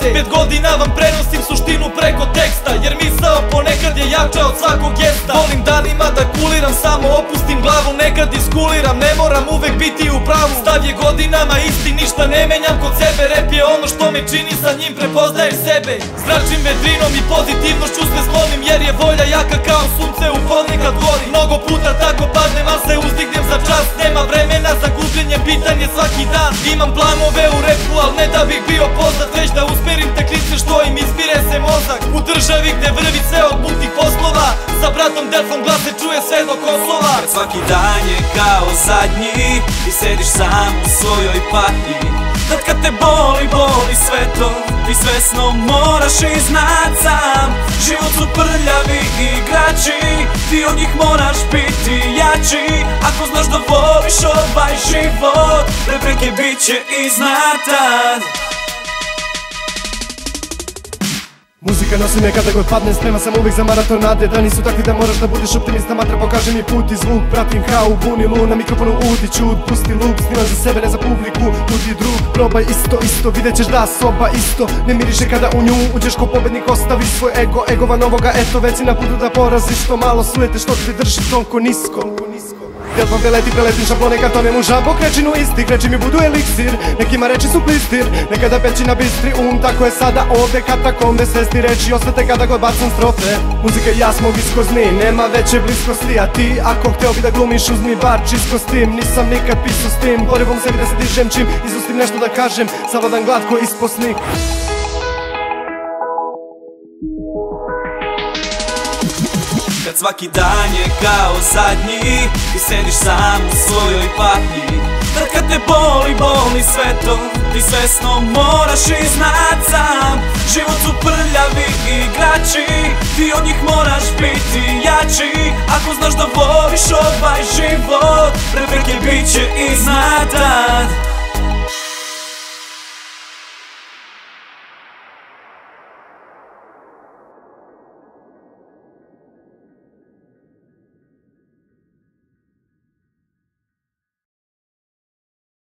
25 godina vam prenosim suštinu preko teksta, jer misao ponekad je jača od svakog gesta. Volim danima da kuliram, samo opustim glavu, nekad iskuliram, ne moram uvek biti u pravu. Stav je godinama isti, ništa ne menjam kod sebe. Rap je ono što me čini, sa njim prepoznaješ sebe. Zračim vedrinom i pozitivnošću sve sklonim, jer je volja jaka kao sunce u podne kad gori. Mnogo puta tako padnem, al se uzdignem za čas. Nema vremena za gubljenje, pitanje svaki dan. Imam planove u repu, al ne da bih bio poznat, već da usmerim te klice što im ispire se mozak. U državi gde vrvi sve od mutnih poslova, sa bratom Delfom glas se čuje sve do Kosova. Kad svaki dan je kao zadnji i sediš sam u svojoj patnji, tad kad te boli sve to, ti svesno moraš iznad sam. Život su prljavi igrači, ti od njih moraš biti jači. Ako znaš da voliš ovaj život, prepreke bit će iznad tad. Muzika nosi me kada god padne, sprema sam uvijek za maraton nade. Dani su takvi da moraš da budeš optimista, matra pokaže mi put i zvuk. Pratim kao u bunilu, na mikrofonu udi čud. Pusti luk, snimam za sebe, ne za publiku. Budi drug, probaj isto, vidjet ćeš da soba isto ne miriše kada u nju uđeš ko pobednik. Ostavi svoj ego, egova novoga, eto već si na putu da poraziš. Što malo sujete, što ti drži tonko nisko. Delfom preletim šablone kartone mu žabo, krećinu istih, reči mi budu eliksir. Nekima reči su plistir, nekada peći na bistri tako je sada ovde, katakombe svesti reči osvete kada god bacam strofe. Muzika i ja smo viskozni, nema veće bliskosti. A ti, ako hteo bi da glumiš, uzmi bar čisto s tim. Nisam nikad pisao s tim, porivom sebi da se dižem čim izustim nešto da kažem, savladan glad ko isposnik. Kad svaki dan je kao zadnji i sediš sam u svojoj patnji, tad kad te boli sve to, ti svesno moraš iznad sam. Život su prljavi igrači, ti od njih moraš biti jači. Ako znaš da voliš ovaj život, prepreke bit će iznad tad.